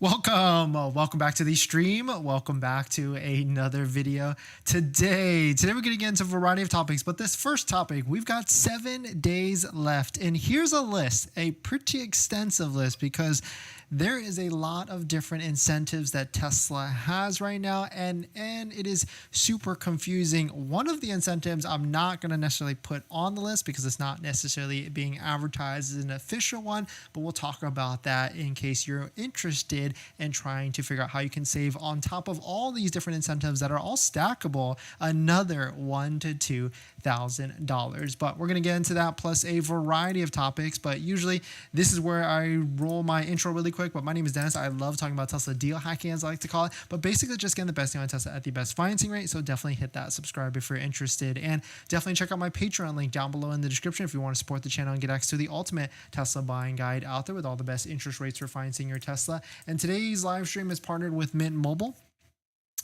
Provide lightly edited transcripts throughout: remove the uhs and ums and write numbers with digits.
Welcome back to the stream. Welcome back to another video. Today we're going to get into a variety of topics, but this first topic, we've got 7 days left, and here's a list, a pretty extensive list, because there is a lot of different incentives that Tesla has right now, and it is super confusing. One of the incentives I'm not going to necessarily put on the list because it's not necessarily being advertised as an official one, but we'll talk about that in case you're interested in trying to figure out how you can save on top of all these different incentives that are all stackable another $1,000 to $2,000. But we're going to get into that plus a variety of topics, but usually this is where I roll my intro really quick. But my name is Dennis. I love talking about Tesla deal hacking, as I like to call it, but basically just getting the best deal on Tesla at the best financing rate. So definitely hit that subscribe if you're interested, and definitely check out my Patreon link down below in the description if you want to support the channel and get access to the ultimate Tesla buying guide out there with all the best interest rates for financing your Tesla. And today's live stream is partnered with Mint Mobile,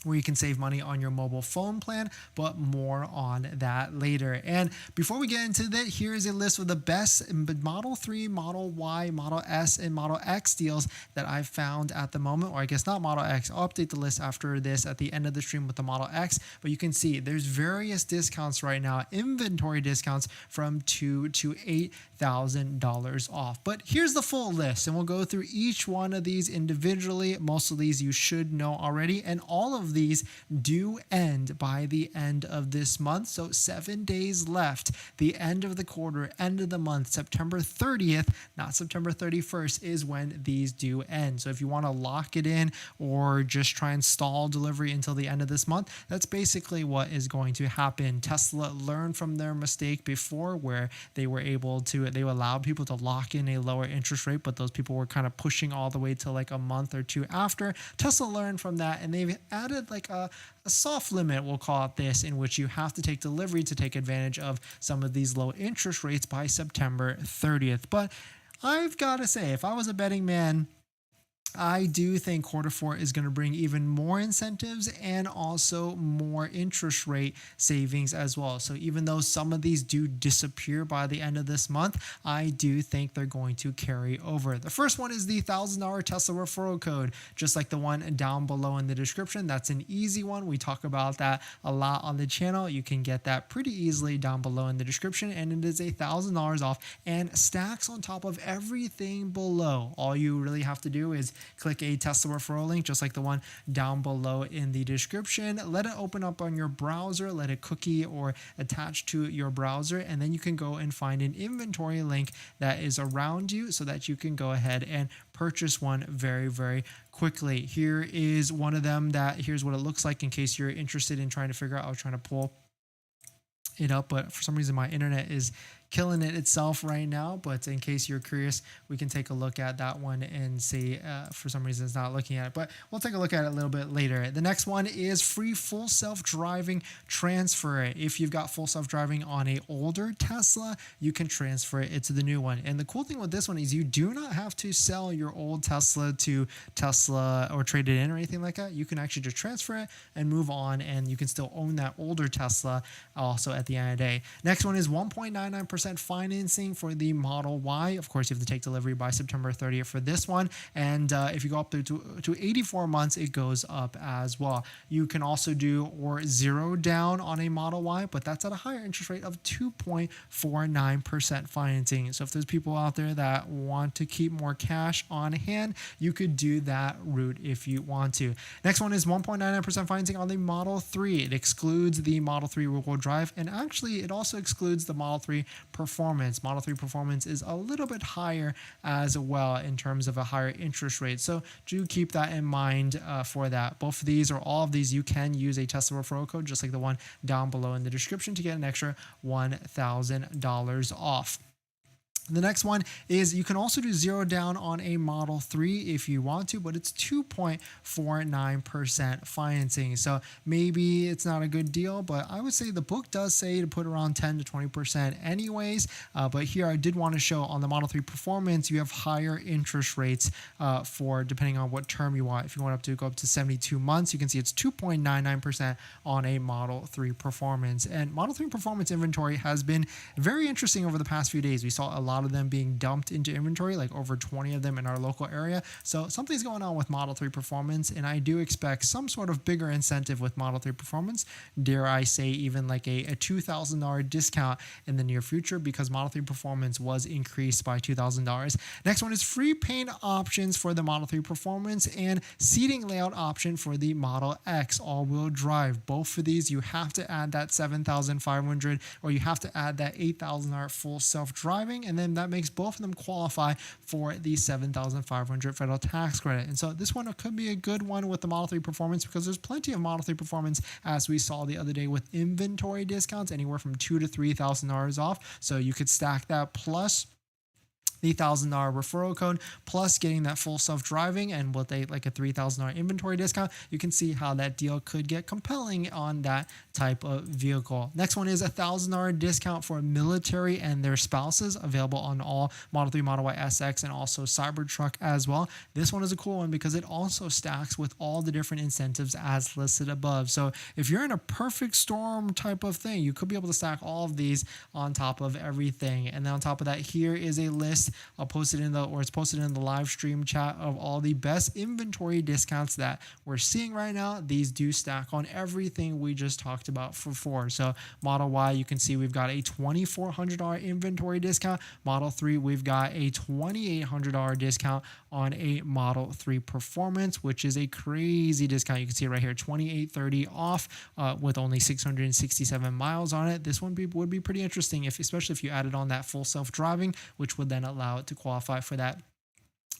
where you can save money on your mobile phone plan, but more on that later. And before we get into that, here is a list of the best Model 3, Model Y, Model S, and Model X deals that I've found at the moment, or I guess not Model X. I'll update the list after this at the end of the stream with the Model X, but you can see there's various discounts right now, inventory discounts from $2,000 to $8,000 off. But here's the full list, and we'll go through each one of these individually. Most of these you should know already, and all of these do end by the end of this month. So 7 days left, the end of the quarter, end of the month, September 30th, not September 31st, is when these do end. So if you want to lock it in or just try and stall delivery until the end of this month, that's basically what is going to happen. Tesla learned from their mistake before, where they allowed people to lock in a lower interest rate, but those people were kind of pushing all the way to like a month or two after. Tesla learned from that, and they've added like a soft limit, we'll call it this, in which you have to take delivery to take advantage of some of these low interest rates by September 30th. But I've got to say, if I was a betting man, I do think Q4 is going to bring even more incentives and also more interest rate savings as well. So even though some of these do disappear by the end of this month, I do think they're going to carry over. The first one is the $1,000 Tesla referral code, just like the one down below in the description. That's an easy one. We talk about that a lot on the channel. You can get that pretty easily down below in the description, and it is $1,000 off and stacks on top of everything below. All you really have to do is click a Tesla referral link, just like the one down below in the description. Let it open up on your browser, let it cookie or attach to your browser, and then you can go and find an inventory link that is around you so that you can go ahead and purchase one very, very quickly. Here is one of them here's what it looks like in case you're interested in trying to figure out. I was trying to pull it up, but for some reason my internet is killing it itself right now. But in case you're curious, we can take a look at that one and see for some reason it's not looking at it, but we'll take a look at it a little bit later. The next one is free full self-driving transfer. If you've got full self-driving on a older Tesla, you can transfer it to the new one. And the cool thing with this one is you do not have to sell your old Tesla to Tesla or trade it in or anything like that. You can actually just transfer it and move on, and you can still own that older Tesla also at the end of the day. Next one is 1.99% financing for the Model Y. Of course, you have to take delivery by September 30th for this one. And if you go up to 84 months, it goes up as well. You can also do or zero down on a Model Y, but that's at a higher interest rate of 2.49% financing. So if there's people out there that want to keep more cash on hand, you could do that route if you want to. Next one is 1.99% financing on the Model 3. It excludes the Model 3 rear-wheel drive, and actually it also excludes the Model 3 Performance. Model 3 Performance is a little bit higher as well in terms of a higher interest rate. So do keep that in mind for that. Both of these, or all of these, you can use a Tesla referral code, just like the one down below in the description, to get an extra $1,000 off. The next one is you can also do zero down on a Model 3 if you want to, but it's 2.49% financing. So maybe it's not a good deal, but I would say the book does say to put around 10 to 20% anyways. But here I did want to show on the Model 3 Performance, you have higher interest rates for depending on what term you want. If you want to go up to 72 months, you can see it's 2.99% on a Model 3 Performance. And Model 3 Performance inventory has been very interesting over the past few days. We saw a lot lot of them being dumped into inventory, like over 20 of them in our local area. So something's going on with Model 3 performance, and I do expect some sort of bigger incentive with Model 3 performance. Dare I say even like a $2,000 discount in the near future, because Model 3 performance was increased by $2,000. Next one is free paint options for the Model 3 performance and seating layout option for the Model X all-wheel drive. Both for these, you have to add that $7,500 or you have to add that $8,000 full self-driving, and then that makes both of them qualify for the $7,500 federal tax credit. And so this one could be a good one with the Model 3 performance, because there's plenty of Model 3 performance, as we saw the other day, with inventory discounts anywhere from $2,000 to $3,000 off. So you could stack that plus the $1,000 referral code, plus getting that full self-driving, and with a $3,000 inventory discount, you can see how that deal could get compelling on that type of vehicle. Next one is $1,000 discount for military and their spouses, available on all Model 3, Model Y, SX, and also Cybertruck as well. This one is a cool one because it also stacks with all the different incentives as listed above. So if you're in a perfect storm type of thing, you could be able to stack all of these on top of everything. And then on top of that, here is a list. I'll post it in it's posted in the live stream chat of all the best inventory discounts that we're seeing right now. These do stack on everything we just talked about before. So Model Y, you can see we've got a $2,400 inventory discount. Model 3, we've got a $2,800 discount on a Model 3 performance, which is a crazy discount. You can see it right here, $2,830 off with only 667 miles on it. This one would be pretty interesting, especially if you added on that full self-driving, which would then allow it to qualify for that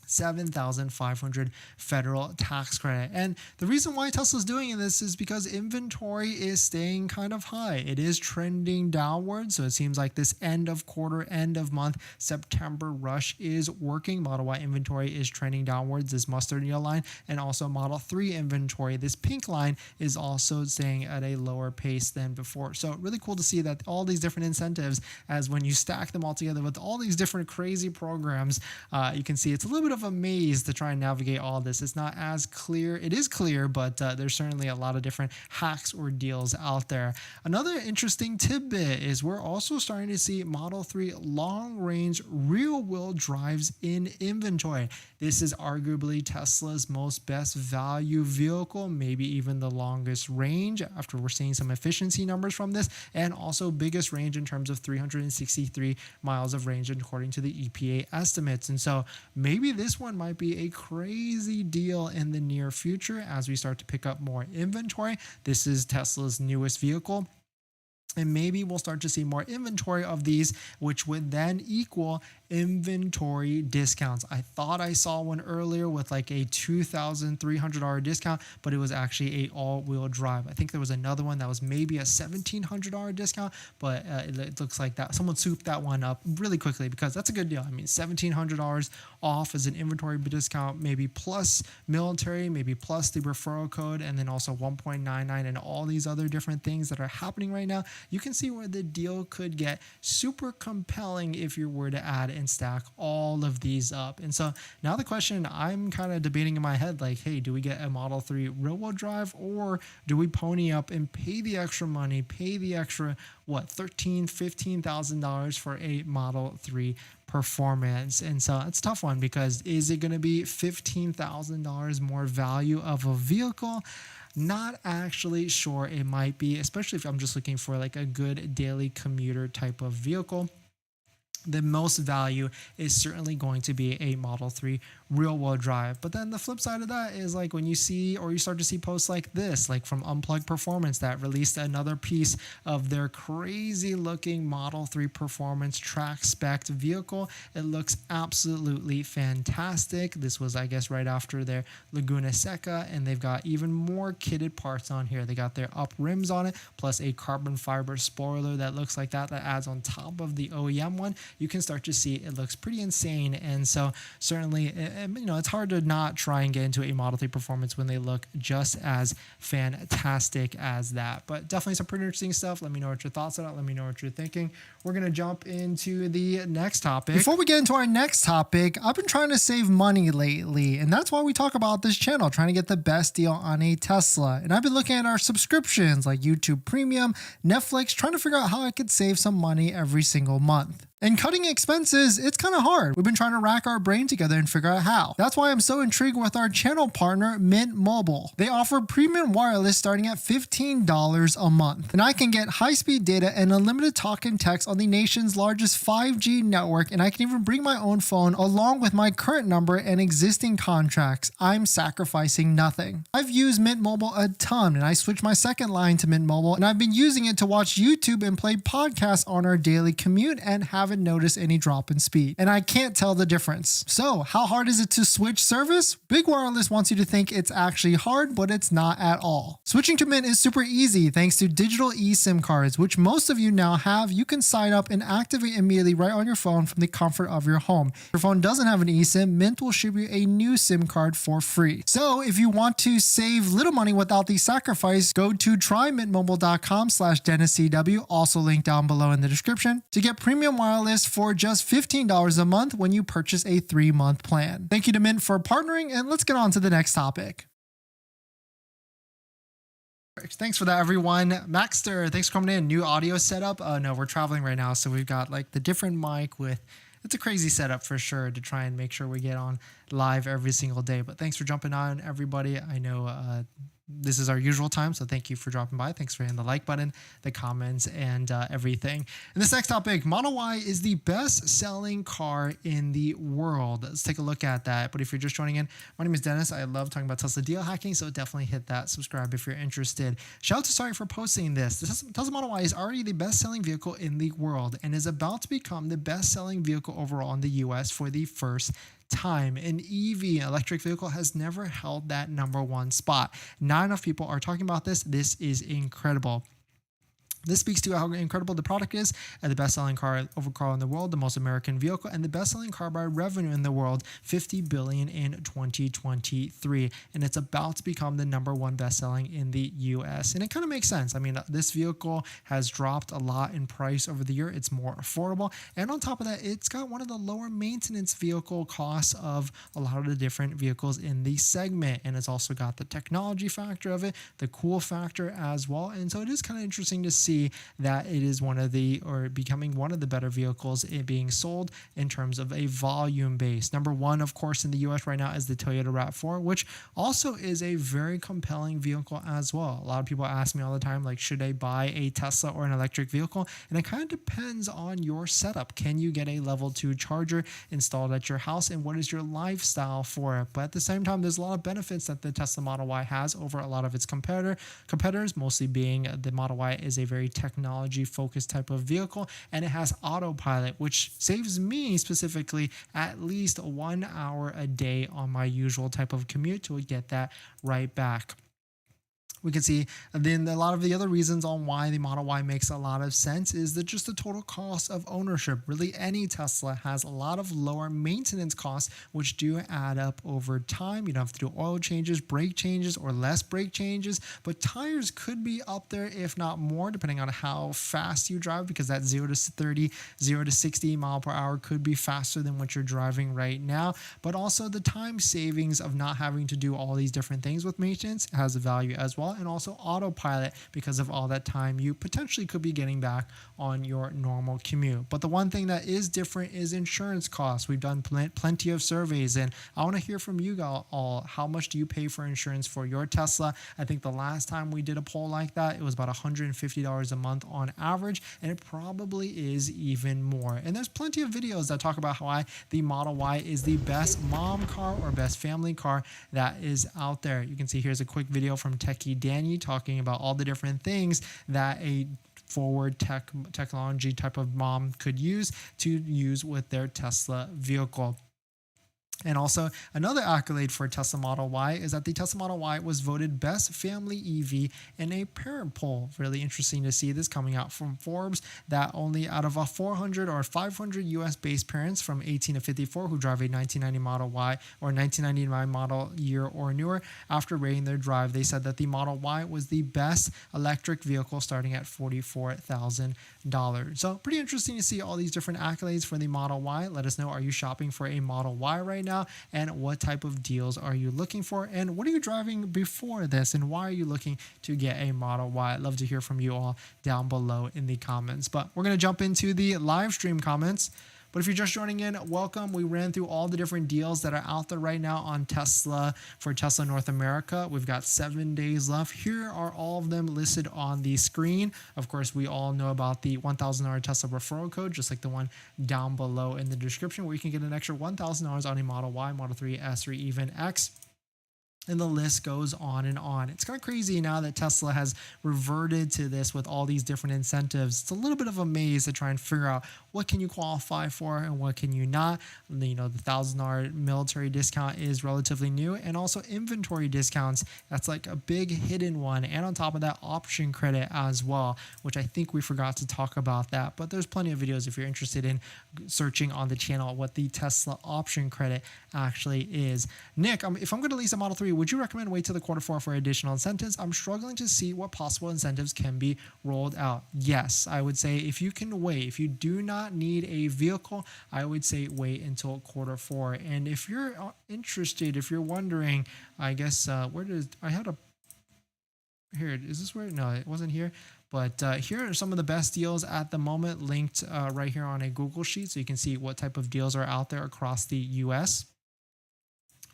$7,500 federal tax credit. And the reason why Tesla's doing this is because inventory is staying kind of high. It is trending downward, so it seems like this end of quarter, end of month, September rush is working. Model Y inventory is trending downwards, this mustard yellow line, and also Model 3 inventory, this pink line, is also staying at a lower pace than before. So really cool to see that all these different incentives, as when you stack them all together with all these different crazy programs, you can see it's a little bit of a maze to try and navigate all this. It's not as clear. It is clear, but there's certainly a lot of different hacks or deals out there. Another interesting tidbit is we're also starting to see Model 3 long-range rear-wheel drives in inventory. This is arguably Tesla's most best value vehicle, maybe even the longest range, after we're seeing some efficiency numbers from this, and also biggest range in terms of 363 miles of range according to the EPA estimates. And so maybe this one might be a crazy deal in the near future as we start to pick up more inventory. This is Tesla's newest vehicle, and maybe we'll start to see more inventory of these, which would then equal inventory discounts. I thought I saw one earlier with like a $2,300 discount, but it was actually a all-wheel drive. I think there was another one that was maybe a $1,700 discount, but it looks like that someone souped that one up really quickly, because that's a good deal. I mean, $1,700 off as an inventory discount, maybe plus military, maybe plus the referral code, and then also 1.99 and all these other different things that are happening right now. You can see where the deal could get super compelling if you were to add and stack all of these up. And so now the question I'm kind of debating in my head, like, hey, do we get a Model 3 rear-wheel drive, or do we pony up and pay the extra money, pay the extra, $13,000, $15,000 for a Model 3 performance? And so it's a tough one, because is it going to be $15,000 more value of a vehicle? Not actually sure. It might be, especially if I'm just looking for like a good daily commuter type of vehicle. The most value is certainly going to be a Model 3 rear-wheel drive. But then the flip side of that is like when you see, or you start to see posts like this, like from Unplugged Performance, that released another piece of their crazy looking Model 3 performance track spec vehicle. It looks absolutely fantastic. This was, I guess, right after their Laguna Seca, and they've got even more kitted parts on here. They got their up rims on it, plus a carbon fiber spoiler that looks like that adds on top of the OEM one. You can start to see it looks pretty insane. And so certainly, it's hard to not try and get into a Model 3 performance when they look just as fantastic as that. But definitely some pretty interesting stuff. Let me know what your thoughts are. Let me know what you're thinking. We're going to jump into the next topic. Before we get into our next topic, I've been trying to save money lately, and that's why we talk about this channel, trying to get the best deal on a Tesla. And I've been looking at our subscriptions like YouTube Premium, Netflix, trying to figure out how I could save some money every single month. And cutting expenses, it's kind of hard. We've been trying to rack our brain together and figure out how. That's why I'm so intrigued with our channel partner, Mint Mobile. They offer premium wireless starting at $15 a month. And I can get high-speed data and unlimited talk and text on the nation's largest 5G network, and I can even bring my own phone along with my current number and existing contracts. I'm sacrificing nothing. I've used Mint Mobile a ton, and I switched my second line to Mint Mobile, and I've been using it to watch YouTube and play podcasts on our daily commute and haven't noticed any drop in speed. And I can't tell the difference. So, how hard is it to switch service? Big Wireless wants you to think it's actually hard, but it's not at all. Switching to Mint is super easy thanks to digital eSIM cards, which most of you now have. You can sign up and activate immediately right on your phone from the comfort of your home. If your phone doesn't have an eSIM, Mint will ship you a new SIM card for free. So, if you want to save little money without the sacrifice, go to trymintmobile.com/DennisCW, also linked down below in the description, to get premium wireless for just $15 a month when you purchase a 3-month plan. Thank you to Mint for partnering, and let's get on to the next topic. Thanks for that, everyone. Maxter, thanks for coming in. New audio setup. No, we're traveling right now, so we've got like the different mic with. It's a crazy setup for sure to try and make sure we get on live every single day. But thanks for jumping on, everybody. I know this is our usual time, so thank you for dropping by. Thanks for hitting the like button, the comments, and everything. And this next topic, Model Y is the best-selling car in the world. Let's take a look at that. But if you're just joining in, my name is Dennis. I love talking about Tesla deal hacking, so definitely hit that subscribe if you're interested. Shout out to Sorry for posting this. The Tesla Model Y is already the best-selling vehicle in the world and is about to become the best-selling vehicle overall in the US for the first time. An EV, electric vehicle, has never held that #1 spot. Not enough people are talking about this. This is incredible. This speaks to how incredible the product is, and the best-selling car overall in the world, the most American vehicle, and the best-selling car by revenue in the world, $50 billion in 2023. And it's about to become the #1 best-selling in the US. And it kind of makes sense. I mean, this vehicle has dropped a lot in price over the year. It's more affordable. And on top of that, it's got one of the lower maintenance vehicle costs of a lot of the different vehicles in the segment. And it's also got the technology factor of it, the cool factor as well. And so it is kind of interesting to see that it is becoming one of the better vehicles being sold in terms of a volume base. #1, of course, in the US right now is the Toyota RAV4, which also is a very compelling vehicle as well. A lot of people ask me all the time, like, should I buy a Tesla or an electric vehicle? And it kind of depends on your setup. Can you get a level 2 charger installed at your house, and what is your lifestyle for it? But at the same time, there's a lot of benefits that the Tesla Model Y has over a lot of its competitors, mostly being the Model Y is a very technology focused type of vehicle, and it has autopilot, which saves me specifically at least 1 hour a day on my usual type of commute to get that right back. We can see then a lot of the other reasons on why the Model Y makes a lot of sense is that just the total cost of ownership. Really, any Tesla has a lot of lower maintenance costs, which do add up over time. You don't have to do oil changes, brake changes, or less brake changes, but tires could be up there, if not more, depending on how fast you drive, because that 0 to 30, 0 to 60 mile per hour could be faster than what you're driving right now. But also the time savings of not having to do all these different things with maintenance has a value as well. And also autopilot, because of all that time you potentially could be getting back on your normal commute. But the one thing that is different is insurance costs. We've done plenty of surveys, and I want to hear from you all. How much do you pay for insurance for your Tesla? I think the last time we did a poll like that, it was about $150 a month on average, and it probably is even more. And there's plenty of videos that talk about how the Model Y is the best mom car or best family car that is out there. You can see here's a quick video from Techie Danny talking about all the different things that a forward technology type of mom could use with their Tesla vehicle. And also, another accolade for Tesla Model Y is that the Tesla Model Y was voted best family EV in a parent poll. Really interesting to see this coming out from Forbes, that only out of 400 or 500 US-based parents from 18 to 54 who drive a 1990 Model Y or 1999 model year or newer, after rating their drive, they said that the Model Y was the best electric vehicle, starting at $44,000. So pretty interesting to see all these different accolades for the Model Y. Let us know, are you shopping for a Model Y right now? now, and what type of deals are you looking for, and what are you driving before this, and why are you looking to get a Model Y? I'd love to hear from you all down below in the comments. But we're going to jump into the live stream comments. But if you're just joining in, welcome. We ran through all the different deals that are out there right now on Tesla for Tesla North America. We've got 7 days left. Here are all of them listed on the screen. Of course, we all know about the $1,000 Tesla referral code, just like the one down below in the description, where you can get an extra $1,000 on a Model Y, Model 3, S, or even X. And the list goes on and on. It's kind of crazy now that Tesla has reverted to this with all these different incentives. It's a little bit of a maze to try and figure out what can you qualify for and what can you not. You know, the $1,000 military discount is relatively new, and also inventory discounts. That's like a big hidden one. And on top of that, option credit as well, which I think we forgot to talk about that. But there's plenty of videos if you're interested in searching on the channel what the Tesla option credit actually is. Nick, if I'm going to lease a Model 3, would you recommend wait till the Q4 for additional incentives? I'm struggling to see what possible incentives can be rolled out. Yes, I would say if you can wait, if you do not need a vehicle, I would say wait until Q4. And if you're interested, if you're wondering, I guess, here, is this where? No, it wasn't here. But here are some of the best deals at the moment linked right here on a Google Sheet, so you can see what type of deals are out there across the US.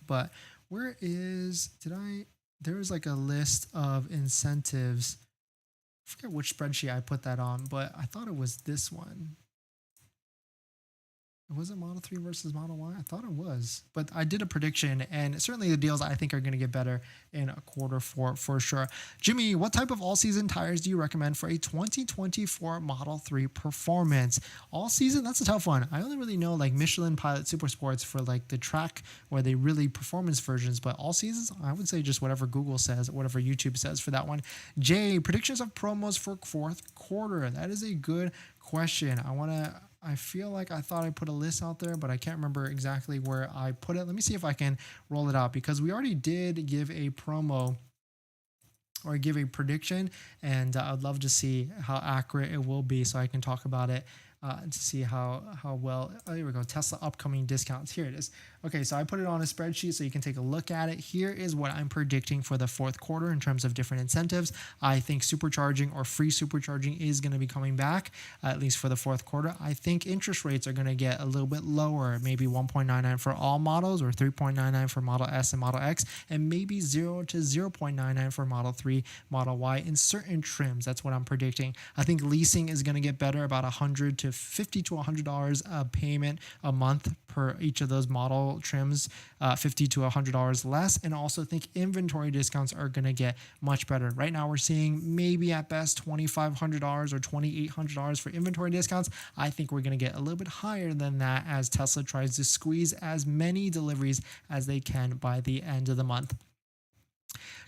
But where is, there's like a list of incentives. I forget which spreadsheet I put that on, but I thought it was this one. Was it Model 3 versus Model Y? I thought it was, but I did a prediction, and certainly the deals I think are going to get better in Q4 for sure. Jimmy, what type of all-season tires do you recommend for a 2024 Model 3 performance? All-season? That's a tough one. I only really know like Michelin Pilot Super Sports for like the track or they really performance versions, but all seasons, I would say just whatever Google says, whatever YouTube says for that one. Jay, predictions of promos for Q4. That is a good question. I feel like I thought I put a list out there, but I can't remember exactly where I put it. Let me see if I can roll it out, because we already did give a promo or give a prediction, and I'd love to see how accurate it will be so I can talk about it to see how well. Oh, here we go. Tesla upcoming discounts. Here it is. Okay, so I put it on a spreadsheet so you can take a look at it. Here is what I'm predicting for the Q4 in terms of different incentives. I think supercharging or free supercharging is going to be coming back, at least for the Q4. I think interest rates are going to get a little bit lower, maybe 1.99 for all models, or 3.99 for Model S and Model X, and maybe 0 to 0.99 for Model 3, Model Y in certain trims. That's what I'm predicting. I think leasing is going to get better, about $100 to $50 to $100 a payment a month per each of those model trims, $50 to $100 less. And also think inventory discounts are going to get much better. Right now we're seeing maybe at best $2,500 or $2,800 for inventory discounts. I think we're going to get a little bit higher than that as Tesla tries to squeeze as many deliveries as they can by the end of the month.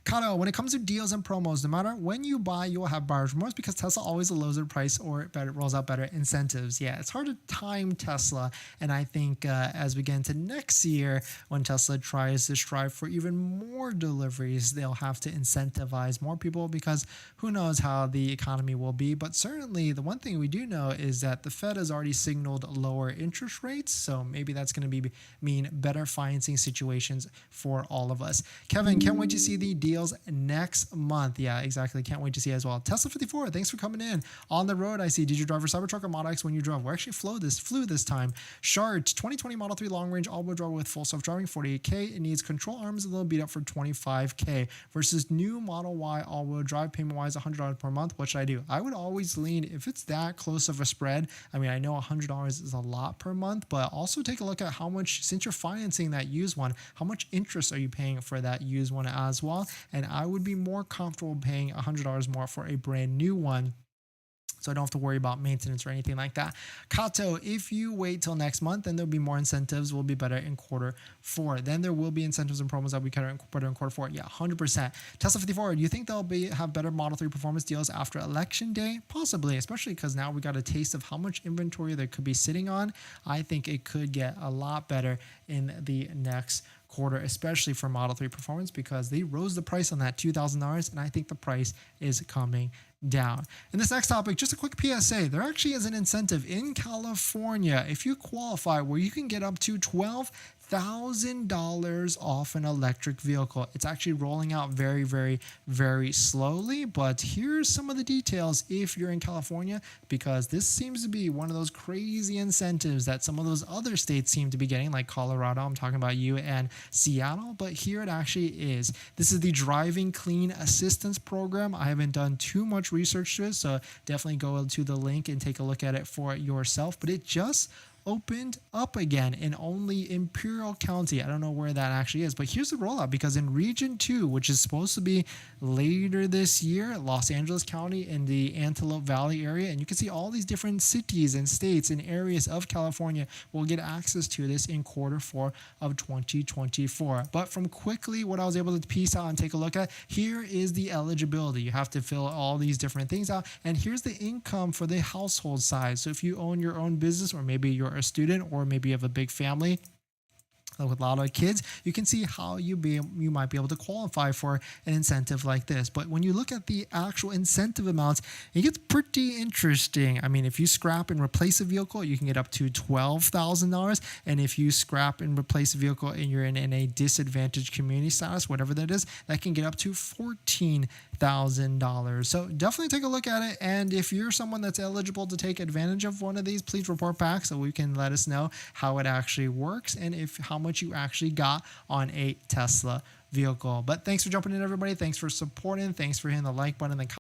Kato, when it comes to deals and promos, no matter when you buy, you will have buyer's remorse because Tesla always lowers their price or rolls out better incentives. Yeah, it's hard to time Tesla. And I think as we get into next year, when Tesla tries to strive for even more deliveries, they'll have to incentivize more people, because who knows how the economy will be. But certainly the one thing we do know is that the Fed has already signaled lower interest rates. So maybe that's going to mean better financing situations for all of us. Kevin, can't wait to see the deals next month. Yeah, exactly. Can't wait to see as well. Tesla 54, thanks for coming in. On the road, I see. Did you drive your Cybertruck or Model X when you drove? We actually flew this time. Shart, 2020 Model 3 long range all-wheel drive with full self-driving, $48K. It needs control arms a little beat up for $25K versus new Model Y all-wheel drive, payment-wise $100 per month. What should I do? I would always lean, if it's that close of a spread. I mean, I know $100 is a lot per month, but also take a look at how much, since you're financing that used one, how much interest are you paying for that used one as well? And I would be more comfortable paying $100 more for a brand new one, so I don't have to worry about maintenance or anything like that. Kato, if you wait till next month, then there'll be more incentives, will be better in Q4. Then there will be incentives and promos that will be better in Q4. Yeah, 100%. Tesla 54, do you think they'll have better Model 3 performance deals after Election Day? Possibly, especially because now we got a taste of how much inventory they could be sitting on. I think it could get a lot better in the next quarter, especially for Model 3 performance, because they rose the price on that $2,000, and I think the price is coming down. In this next topic, just a quick PSA. There actually is an incentive in California if you qualify where you can get up to $1,000 off an electric vehicle. It's actually rolling out very, very, very slowly, but here's some of the details if you're in California, because this seems to be one of those crazy incentives that some of those other states seem to be getting, like Colorado. I'm talking about you and Seattle, but here it actually is. This is the Driving Clean Assistance Program. I haven't done too much research to it, so definitely go to the link and take a look at it for yourself, but it just opened up again in only Imperial County. I don't know where that actually is, but here's the rollout, because in Region 2, which is supposed to be later this year, Los Angeles County in the Antelope Valley area, and you can see all these different cities and states and areas of California will get access to this in Q4 of 2024. But from quickly what I was able to piece out and take a look at, here is the eligibility. You have to fill all these different things out, and here's the income for the household size. So if you own your own business, or maybe you're a student, or maybe you have a big family with a lot of kids, you can see how you might be able to qualify for an incentive like this. But when you look at the actual incentive amounts, it gets pretty interesting. I mean, if you scrap and replace a vehicle, you can get up to $12,000. And if you scrap and replace a vehicle and you're in a disadvantaged community status, whatever that is, that can get up to $14,000. So definitely take a look at it. And if you're someone that's eligible to take advantage of one of these, please report back so we can let us know how it actually works and how much you actually got on a Tesla vehicle. But thanks for jumping in, everybody. Thanks for supporting. Thanks for hitting the like button and the